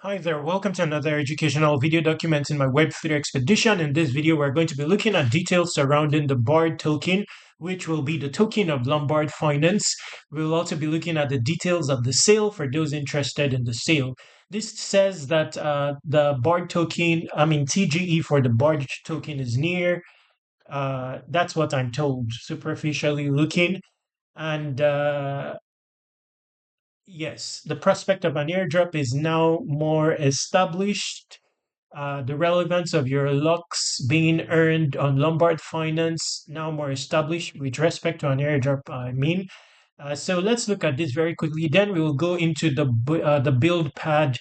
Hi there, welcome to another educational video document in my Web3 expedition. In this video, we're going to be looking at details surrounding the BARD token, which will be the token of Lombard Finance. We'll also be looking at the details of the sale for those interested in the sale. This says that the BARD token, TGE for the BARD token is near. That's what I'm told, superficially looking. And yes, the prospect of an airdrop is now more established. The relevance of your locks being earned on Lombard Finance now more established with respect to an airdrop. So let's look at this very quickly. Then we will go into the build pad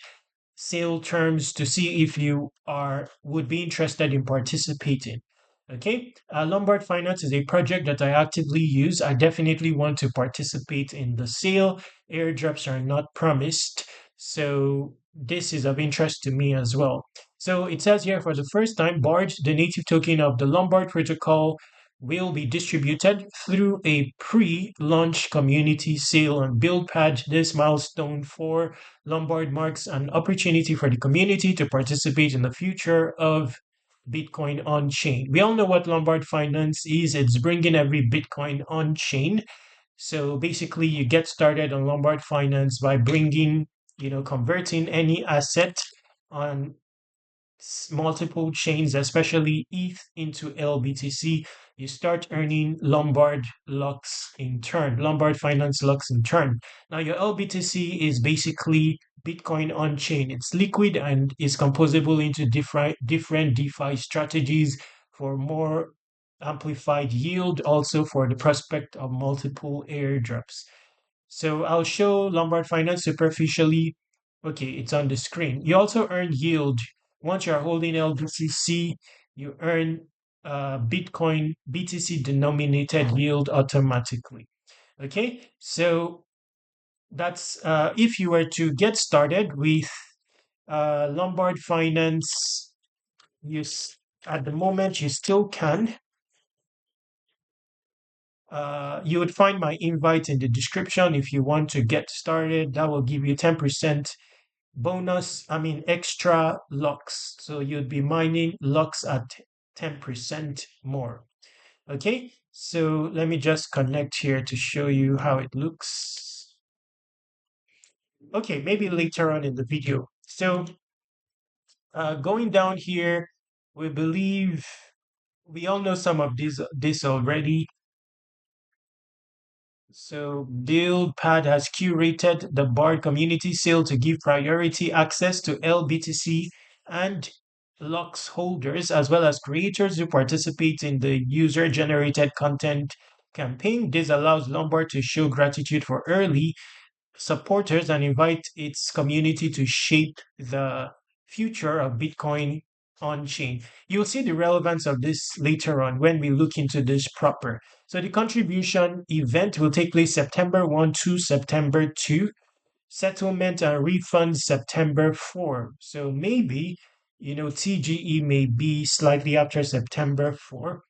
sale terms to see if you are would be interested in participating. Okay, Lombard Finance is a project that I actively use. I definitely want to participate in the sale. Airdrops are not promised, so this is of interest to me as well. So it says here for the first time, BARD, the native token of the Lombard protocol, will be distributed through a pre-launch community sale on BuildPad. This milestone for Lombard marks an opportunity for the community to participate in the future of Bitcoin on chain. We all know what Lombard Finance is. It's bringing every Bitcoin on chain. So basically, you get started on Lombard Finance by converting any asset on multiple chains, especially ETH into LBTC. You start earning Lombard locks in turn, Lombard Finance locks in turn. Now, your LBTC is basically Bitcoin on chain. It's liquid and is composable into different DeFi strategies for more amplified yield, also for the prospect of multiple airdrops. So I'll show Lombard Finance superficially. Okay, it's on the screen. You also earn yield. Once you're holding LBTC, you earn Bitcoin BTC denominated yield automatically. Okay, so that's if you were to get started with Lombard Finance, at the moment you still can. You would find my invite in the description if you want to get started. That will give you 10% extra locks. So you'd be mining locks at 10% more. Okay, so let me just connect here to show you how it looks. Okay, maybe later on in the video. So going down here, we believe we all know some of this already. So BuildPad has curated the BARD community sale to give priority access to LBTC and locks holders, as well as creators who participate in the user-generated content campaign. This allows Lombard to show gratitude for early supporters and invite its community to shape the future of Bitcoin on chain. You'll see the relevance of this later on when we look into this proper. So the contribution event will take place September 1 to September 2. Settlement and refund September 4. So maybe, TGE may be slightly after September 4.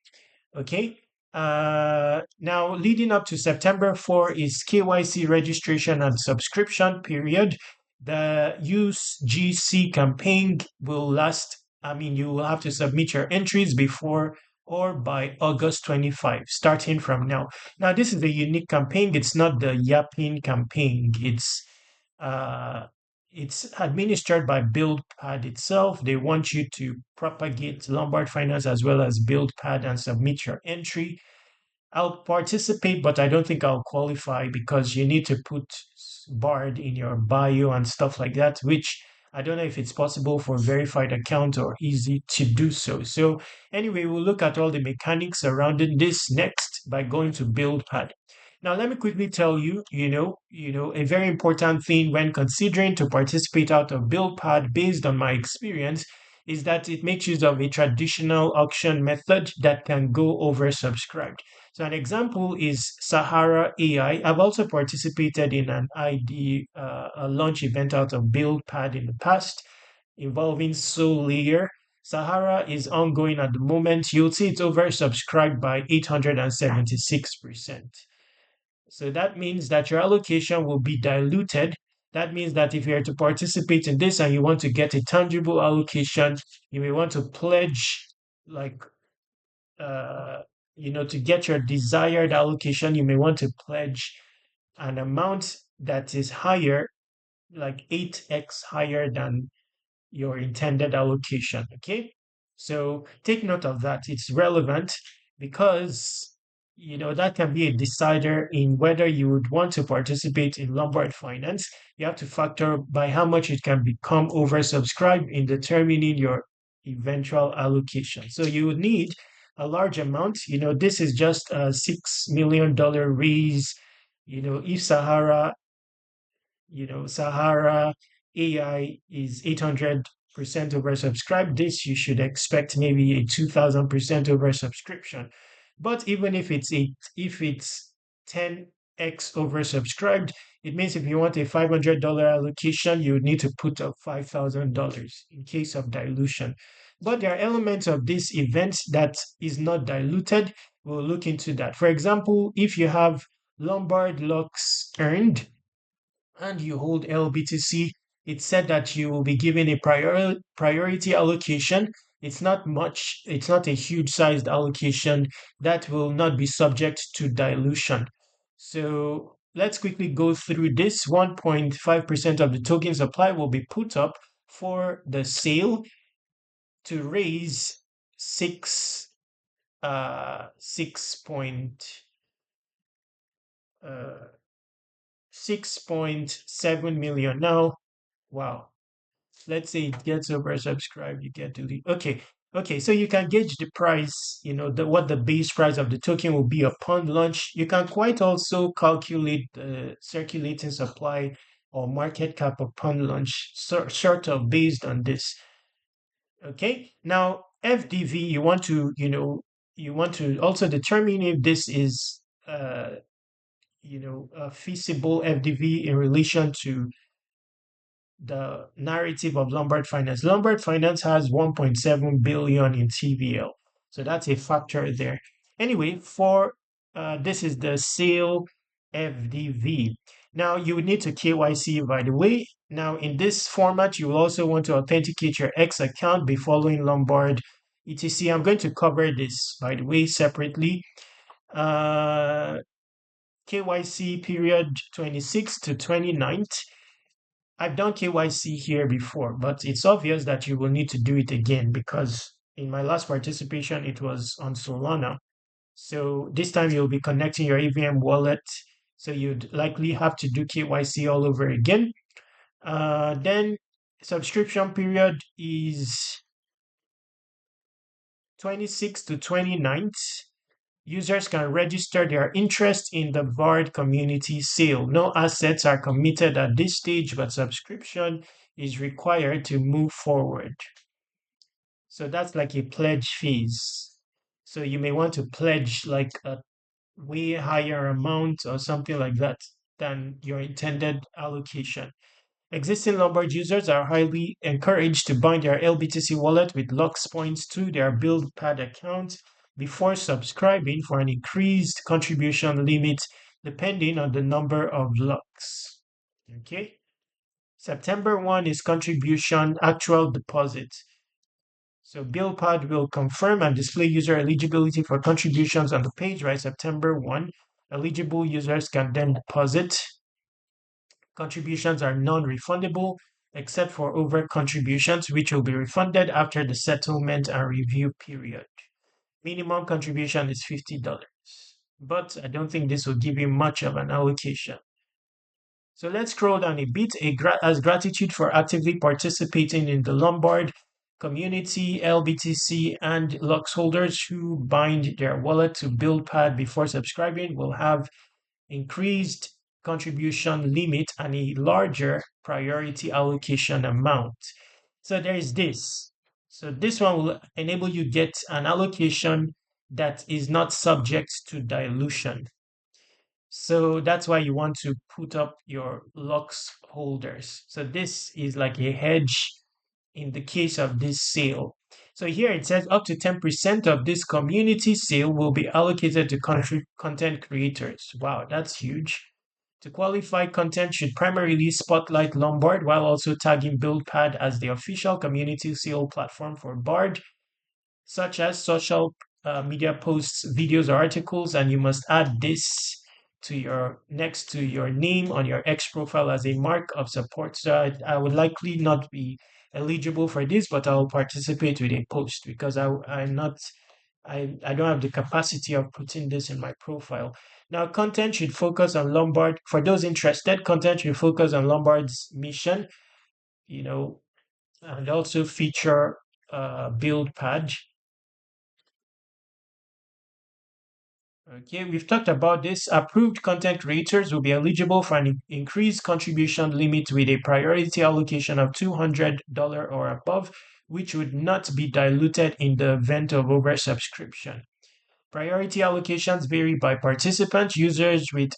Okay. Now, leading up to September 4 is KYC registration and subscription period. The UGC campaign will last. You will have to submit your entries before or by August 25, starting from now. Now, this is a unique campaign. It's not the yapping campaign. Uh, it's administered by BuildPad itself. They want you to propagate Lombard Finance as well as BuildPad and submit your entry. I'll participate, but I don't think I'll qualify because you need to put BARD in your bio and stuff like that, which I don't know if it's possible for verified account or easy to do so. So anyway, we'll look at all the mechanics surrounding this next by going to BuildPad. Now, let me quickly tell you, a very important thing when considering to participate out of BuildPad based on my experience is that it makes use of a traditional auction method that can go oversubscribed. So an example is Sahara AI. I've also participated in an a launch event out of BuildPad in the past involving Soul Layer. Sahara is ongoing at the moment. You'll see it's oversubscribed by 876%. So that means that your allocation will be diluted That means that if you're to participate in this and you want to get a tangible allocation, you may want to pledge like uh, to get your desired allocation, you may want to pledge an amount that is higher, like 8x higher than your intended allocation. Okay. So take note of that. It's relevant because that can be a decider in whether you would want to participate in Lombard finance. You have to factor by how much it can become oversubscribed in determining your eventual allocation. So you would need a large amount. This is just a $6 million raise. If Sahara AI is 800% oversubscribed. This you should expect maybe a 2000% oversubscription. But even if it's 10x oversubscribed, it means if you want a $500 allocation, you would need to put up $5,000 in case of dilution. But there are elements of this event that is not diluted. We'll look into that. For example, if you have Lombard locks earned, and you hold LBTC, it's said that you will be given a priority allocation. It's not much, it's not a huge sized allocation that will not be subject to dilution. So let's quickly go through this. 1.5% of the token supply will be put up for the sale to raise six uh 6 6.7 million. Now, wow. Let's say it gets oversubscribed, you get delete. Okay. Okay, so you can gauge the price, what the base price of the token will be upon launch. You can quite also calculate the circulating supply or market cap upon launch, sort of based on this. Okay. Now, FDV, you want to also determine if this is a feasible FDV in relation to the narrative of Lombard Finance. Lombard Finance has 1.7 billion in TVL, so that's a factor there. Anyway, for this is the sale FDV. Now you would need to KYC, by the way. Now in this format, you will also want to authenticate your X account by following Lombard etc. I'm going to cover this, by the way, separately. Uh, KYC period 26 to 29th. I've done KYC here before, but it's obvious that you will need to do it again because in my last participation, it was on Solana. So this time you'll be connecting your EVM wallet. So you'd likely have to do KYC all over again. Then subscription period is 26 to 29th. Users can register their interest in the BARD community sale. No assets are committed at this stage, but subscription is required to move forward. So that's like a pledge phase. So you may want to pledge like a way higher amount or something like that than your intended allocation. Existing Lombard users are highly encouraged to bind their LBTC wallet with LUX points to their BuildPad account before subscribing for an increased contribution limit depending on the number of LUX. Okay. September 1 is contribution actual deposit. So BuildPad will confirm and display user eligibility for contributions on the page, right? September 1. Eligible users can then deposit. Contributions are non-refundable except for over contributions, which will be refunded after the settlement and review period. Minimum contribution is $50, but I don't think this will give you much of an allocation. So let's scroll down a bit. As gratitude for actively participating in the Lombard community, LBTC, and Lux holders who bind their wallet to BuildPad before subscribing will have increased contribution limit and a larger priority allocation amount. So there is this. So this one will enable you get an allocation that is not subject to dilution. So that's why you want to put up your Lux holders. So this is like a hedge in the case of this sale. So here it says up to 10% of this community sale will be allocated to content creators. Wow, that's huge. To qualify, content should primarily spotlight Lombard while also tagging BuildPad as the official community sale platform for BARD, such as social media posts, videos, or articles, and you must add this to your next to your name on your X profile as a mark of support. So I would likely not be eligible for this, but I'll participate with a post because I'm not I don't have the capacity of putting this in my profile. Now, content should focus on Lombard. For those interested, content should focus on Lombard's mission, you know, and also feature build page. Okay, we've talked about this. Approved content creators will be eligible for an increased contribution limit with a priority allocation of $200 or above, which would not be diluted in the event of oversubscription. Priority allocations vary by participant. Users with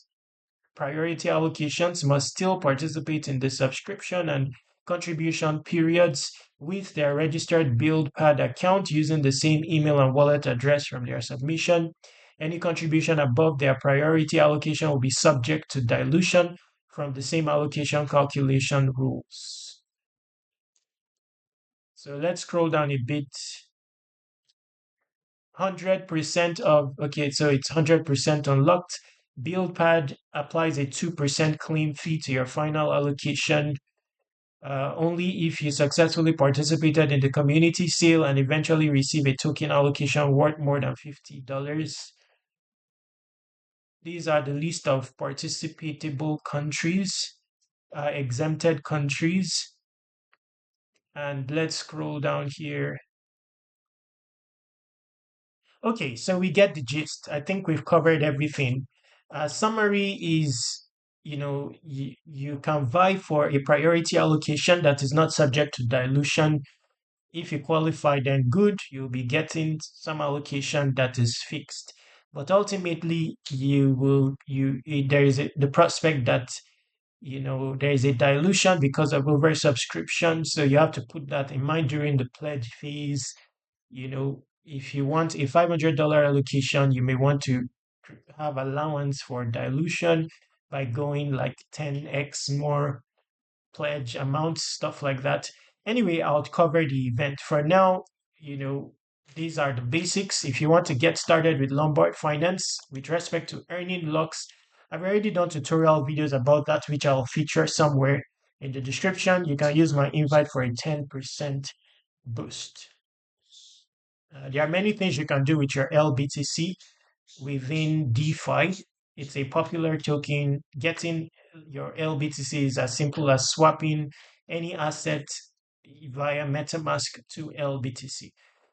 priority allocations must still participate in the subscription and contribution periods with their registered BuildPad account using the same email and wallet address from their submission. Any contribution above their priority allocation will be subject to dilution from the same allocation calculation rules. So let's scroll down a bit. 100% of, okay, so it's 100% unlocked. BuildPad applies a 2% claim fee to your final allocation only if you successfully participated in the community sale and eventually receive a token allocation worth more than $50. These are the list of participatable countries, exempted countries. And let's scroll down here. Okay, so we get the gist. I think we've covered everything. Summary is, you can vie for a priority allocation that is not subject to dilution. If you qualify, then good, you'll be getting some allocation that is fixed. But ultimately, there is the prospect that there is a dilution because of oversubscription. So you have to put that in mind during the pledge phase. If you want a $500 allocation, you may want to have allowance for dilution by going like 10x more pledge amounts, stuff like that. Anyway, I'll cover the event. For now, these are the basics. If you want to get started with Lombard Finance with respect to earning locks, I've already done tutorial videos about that, which I'll feature somewhere in the description. You can use my invite for a 10% boost. There are many things you can do with your LBTC within DeFi. It's a popular token. Getting your LBTC is as simple as swapping any asset via MetaMask to LBTC.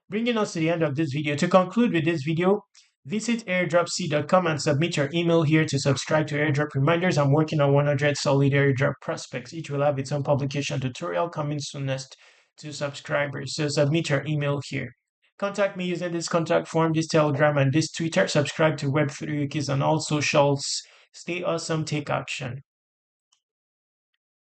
Bringing us to the end of this video. To conclude with this video, visit airdropc.com and submit your email here to subscribe to airdrop reminders. I'm working on 100 solid airdrop prospects. Each will have its own publication tutorial coming soonest to subscribers. So submit your email here. Contact me using this contact form, this Telegram, and this Twitter. Subscribe to Web3 Wikis on all socials. Stay awesome, take action.